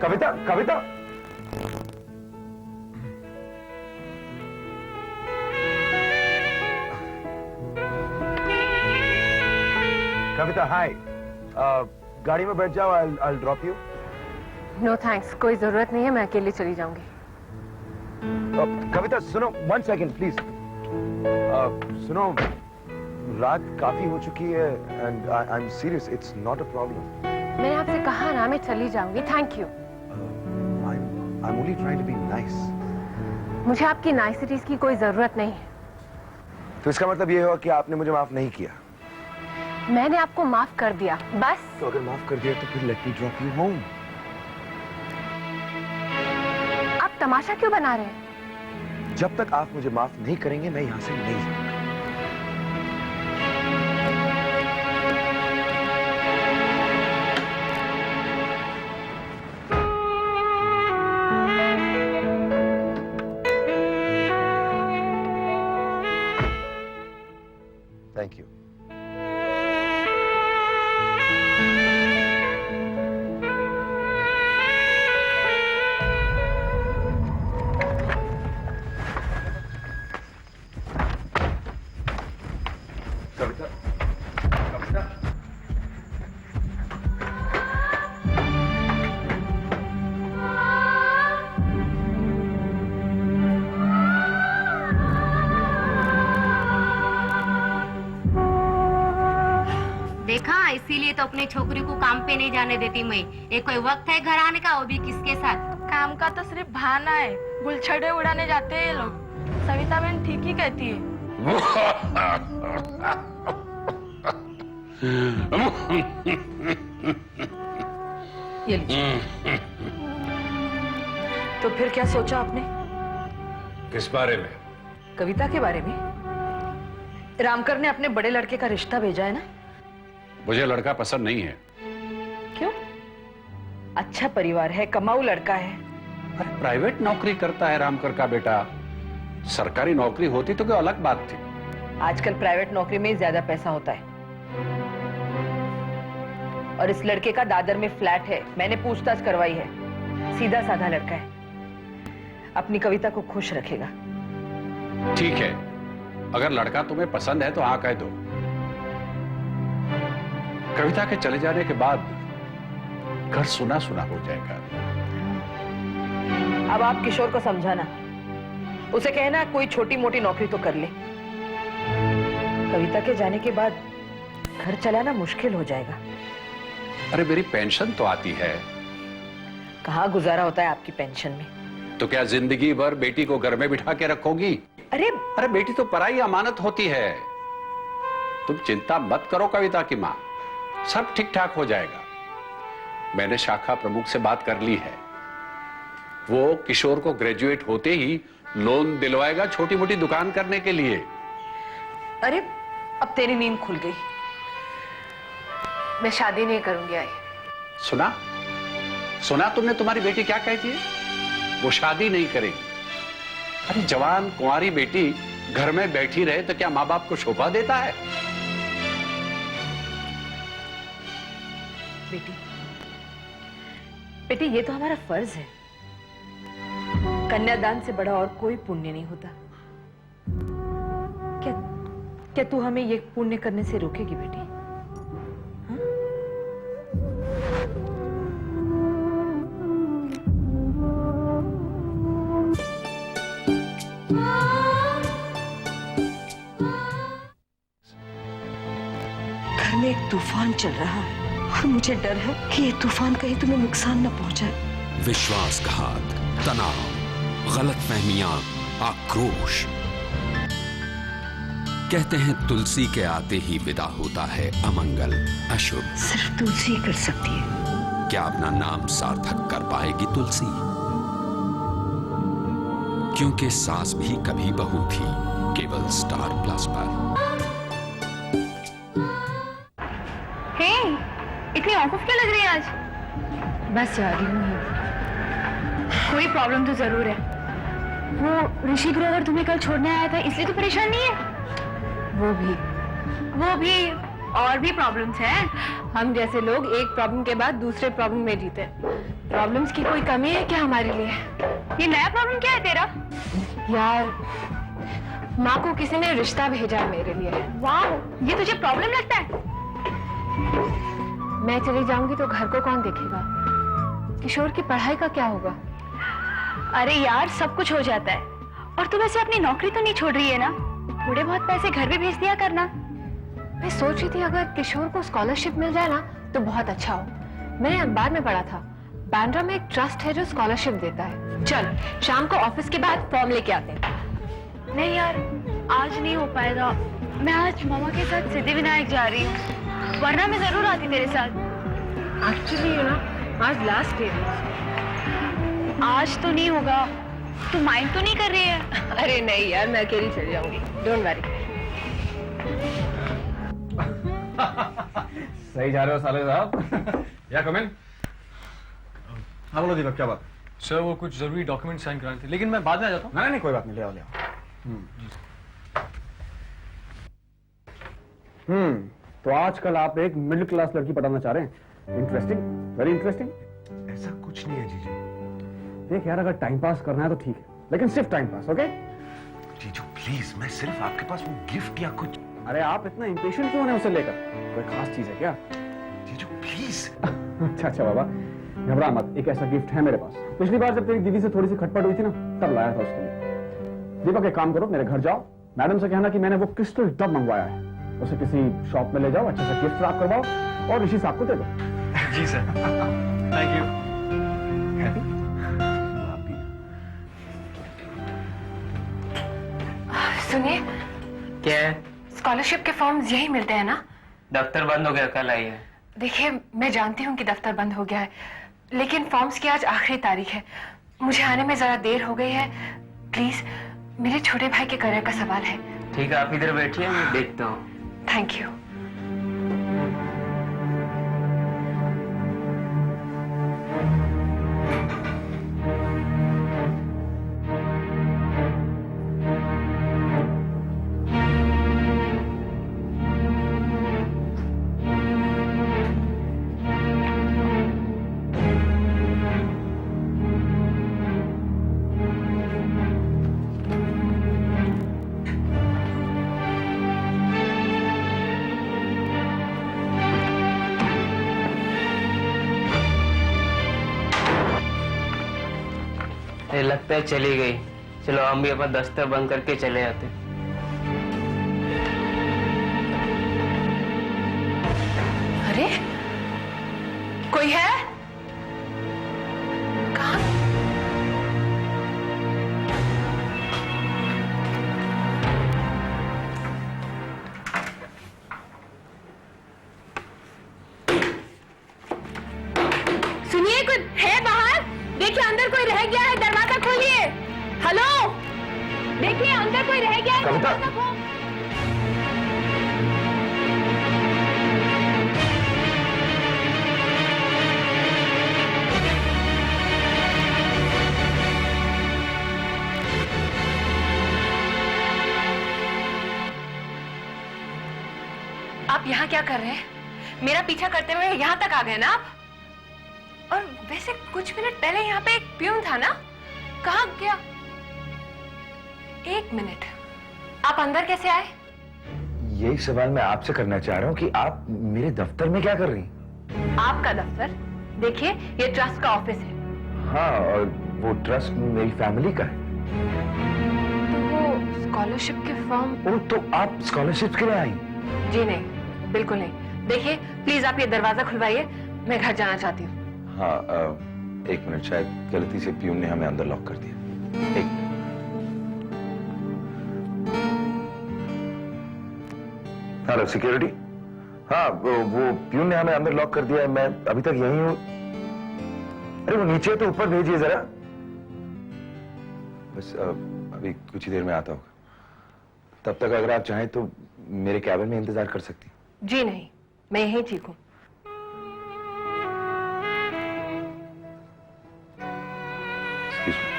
कविता, कविता, कविता, हाय। गाड़ी में बैठ जाओ, I'll drop you. No thanks, कोई जरूरत नहीं है, मैं अकेले चली जाऊंगी। कविता सुनो, 1 सेकेंड प्लीज। सुनो, रात काफी हो चुकी है and I'm serious, it's not a problem. मैंने आपसे कहा ना, मैं चली जाऊंगी। Thank you. I'm only trying to be nice. मुझे आपकी नाइसिटीज की कोई जरूरत नहीं है। तो इसका मतलब ये हुआ कि आपने मुझे माफ नहीं किया? मैंने आपको माफ कर दिया, बस। तो अगर माफ कर दिया तो फिर let me drop you home. आप तमाशा क्यों बना रहे हैं? जब तक आप मुझे माफ नहीं करेंगे मैं यहां से नहीं जाऊंगा। Thank you. कविता, कविता, देखा, इसीलिए तो अपनी छोकरी को काम पे नहीं जाने देती मैं। एक कोई वक्त है घर आने का, वो भी किसके साथ? काम का तो सिर्फ बहाना है, गुलछड़े उड़ाने जाते हैं ये लोग। सविता बहन ठीक ही कहती है। ये लीजिए। तो फिर क्या सोचा आपने? किस बारे में? कविता के बारे में। रामकर ने अपने बड़े लड़के का रिश्ता भेजा है ना? मुझे लड़का पसंद नहीं है। क्यों? अच्छा परिवार है, कमाऊ लड़का है। अरे प्राइवेट नौकरी करता है रामकर का बेटा। सरकारी नौकरी होती तो कोई अलग बात थी। आजकल प्राइवेट नौकरी में ही ज्यादा पैसा होता है। और इस लड़के का दादर में फ्लैट है, मैंने पूछताछ करवाई है। सीधा साधा लड़का है, अपनी कविता को खुश रखेगा। ठीक है, अगर लड़का तुम्हें पसंद है तो हाँ कह दो। कविता के चले जाने के बाद घर सुना सुना हो जाएगा। अब आप किशोर को समझाना, उसे कहना कोई छोटी मोटी नौकरी तो कर ले। कविता के जाने के बाद घर चलाना मुश्किल हो जाएगा। अरे मेरी पेंशन तो आती है। कहाँ गुजारा होता है आपकी पेंशन में? तो क्या जिंदगी भर बेटी को घर में बिठा के रखोगी? अरे बेटी तो पराई अमानत होती है। तुम चिंता मत करो कविता की मां, सब ठीक ठाक हो जाएगा। मैंने शाखा प्रमुख से बात कर ली है, वो किशोर को ग्रेजुएट होते ही लोन दिलवाएगा छोटी मोटी दुकान करने के लिए। अरे अब तेरी नींद खुल गई। मैं शादी नहीं करूंगी। आई सुना सुना तुमने, तुम्हारी बेटी क्या कहती है? वो शादी नहीं करेगी। अरे जवान कुंवारी बेटी घर में बैठी रहे तो क्या माँ बाप को शोभा देता है? बेटी ये तो हमारा फर्ज है। कन्यादान से बड़ा और कोई पुण्य नहीं होता। क्या तू हमें ये पुण्य करने से रोकेगी बेटी? घर में एक तूफान चल रहा है और मुझे डर है कि ये तूफान कहीं तुम्हें नुकसान न पहुंचाए। विश्वासघात, तनाव, गलतफहमियां, आक्रोश। कहते हैं तुलसी के आते ही विदा होता है अमंगल, अशुभ। सिर्फ तुलसी ही कर सकती है। क्या अपना नाम सार्थक कर पाएगी तुलसी? क्योंकि सास भी कभी बहू थी, केवल स्टार प्लस पर। हे, इतनी ऑफिस क्यों लग रही है आज? बस जा रही हूँ। कोई प्रॉब्लम तो जरूर है। वो ऋषि गुरु अगर तुम्हें कल छोड़ने आया था इसलिए तो परेशान नहीं है? वो भी। और भी प्रॉब्लम्स हैं। हम जैसे लोग एक प्रॉब्लम के बाद दूसरे प्रॉब्लम में जीते हैं। प्रॉब्लम्स की कोई कमी है क्या हमारे लिए? ये नया प्रॉब्लम क्या है तेरा? यार, माँ को किसी ने रिश्ता भेजा है मेरे लिए। वाह, ये तुझे प्रॉब्लम लगता है? मैं चली जाऊंगी तो घर को कौन देखेगा? किशोर की पढ़ाई का क्या होगा? अरे यार, सब कुछ हो जाता है। और तू वैसे अपनी नौकरी तो नहीं छोड़ रही है ना? थोड़े बहुत पैसे घर भी भेज दिया करना। मैं सोच रही थी अगर किशोर को स्कॉलरशिप मिल जाए ना तो बहुत अच्छा हो। मैंने अखबार में पढ़ा था, बांद्रा में एक ट्रस्ट है जो स्कॉलरशिप देता है। चल, शाम को ऑफिस के बाद फॉर्म लेके आते हैं। नहीं यार, आज नहीं हो पाएगा। मैं आज मामा के साथ सिद्धिविनायक जा रही हूँ, वरना मैं जरूर आती तेरे साथ। एक्चुअली यू नो, आज लास्ट डे है। आज तो नहीं होगा। तू माइंड तो नहीं कर रही है? अरे नहीं यार, मैं अकेली चली जाऊंगी, डोंट वरी। सही जा रहे हो साले साहब। या कम इन। हाँ बोलो दीपक, क्या बात? सर, वो कुछ जरूरी डॉक्यूमेंट साइन कराने थे, लेकिन मैं बाद में आ जाता हूँ। नहीं नहीं, कोई बात नहीं, ले आओ ले आओ। तो आजकल आप एक मिडिल क्लास लड़की पटाना चाह रहे हैं? Interesting, very interesting. ऐसा कुछ नहीं है जीजू। देख यार, अगर टाइम पास करना है तो ठीक है, लेकिन सिर्फ टाइम पास, ओके? जीजू प्लीज, मैं सिर्फ आपके पास वो गिफ्ट या कुछ। अरे आप इतना इंपेशेंट क्यों हैं उसे लेकर? कोई खास चीज है क्या? जीजू प्लीज। अच्छा बाबा, घबरा मत, एक ऐसा गिफ्ट है मेरे पास। पिछली बार जब तेरी दीदी से थोड़ी सी खटपट हुई थी ना, तब लाया था उसके लिए। दीपक, एक काम करो, मेरे घर जाओ, मैडम से कहना कि मैंने वो क्रिस्टल टब मंगवाया है, उसे किसी शॉप में ले जाओ, अच्छा सा गिफ्ट रैप करवाओ और ऋषि साहब को दे दो। जी सर, थैंक यू। सुनिए, क्या है? स्कॉलरशिप के फॉर्म्स यही मिलते हैं ना? दफ्तर बंद हो गया, कल आई है। देखिए, मैं जानती हूँ कि दफ्तर बंद हो गया है, लेकिन फॉर्म्स की आज आखिरी तारीख है। मुझे आने में जरा देर हो गई है। प्लीज, मेरे छोटे भाई के करियर का सवाल है। ठीक है, आप इधर बैठिए, मैं देखता हूँ। Thank you. ये लगता है चली गई। चलो हम भी अपना दफ्तर बंद करके चले जाते। अरे, कोई है? कहाँ? सुनिए, कोई है बाहर? देखिए, अंदर कोई रह गया है, दरवाजा खोलिए। हेलो, देखिए अंदर कोई रह गया है, दरवाजा खोल। आप यहाँ क्या कर रहे हैं? मेरा पीछा करते हुए यहाँ तक आ गए ना आप? और वैसे कुछ मिनट पहले यहाँ पे एक प्यून था ना, कहाँ गया? एक मिनट, आप अंदर कैसे आए? यही सवाल मैं आपसे करना चाह रहा हूँ कि आप मेरे दफ्तर में क्या कर रही हैं? आपका दफ्तर? देखिए, ये ट्रस्ट का ऑफिस है। हाँ, और वो ट्रस्ट मेरी फैमिली का है। तो वो स्कॉलरशिप के फॉर्म? ओह, तो आप स्कॉलरशिप के लिए आई? जी नहीं, बिल्कुल नहीं। देखिए, प्लीज आप ये दरवाजा खुलवाइए, मैं घर जाना चाहती हूँ। हाँ, एक मिनट, शायद गलती से प्यून ने हमें अंदर लॉक कर दिया। एक हेलो सिक्योरिटी। हाँ, वो प्यून ने हमें अंदर लॉक कर दिया है, मैं अभी तक यहीं हूँ। अरे वो नीचे तो ऊपर भेजिए जरा। बस अभी कुछ ही देर में आता होगा। तब तक अगर आप चाहें तो मेरे कैबिन में इंतजार कर सकती। जी नहीं, मैं यहीं ठीक हूँ। Excuse me.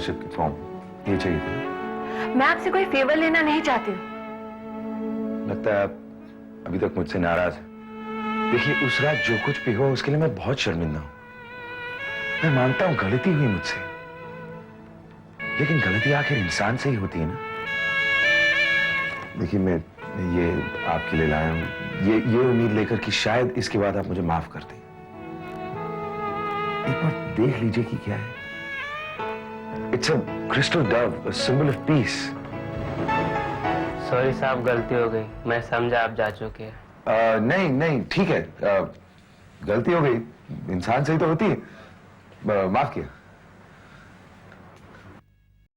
स्कॉलरशिप की फॉर्म ये चाहिए था। मैं आपसे कोई फेवर लेना नहीं चाहती हूँ। लगता है आप अभी तक मुझसे नाराज है। देखिए, उस रात जो कुछ भी हुआ उसके लिए मैं बहुत शर्मिंदा हूं। मैं मानता हूं गलती हुई मुझसे, लेकिन गलती आखिर इंसान से ही होती है ना। देखिए, मैं ये आपके लिए लाया हूं, ये उम्मीद लेकर कि शायद इसके बाद आप मुझे माफ कर दें। एक बार देख लीजिए कि क्या है। It's a crystal Dove, symbol of peace. Sorry साहब, गलती हो गई। मैं समझा आप जा चुके हैं। नहीं ठीक है, गलती हो गई, इंसान से ही तो होती है। माफ किया।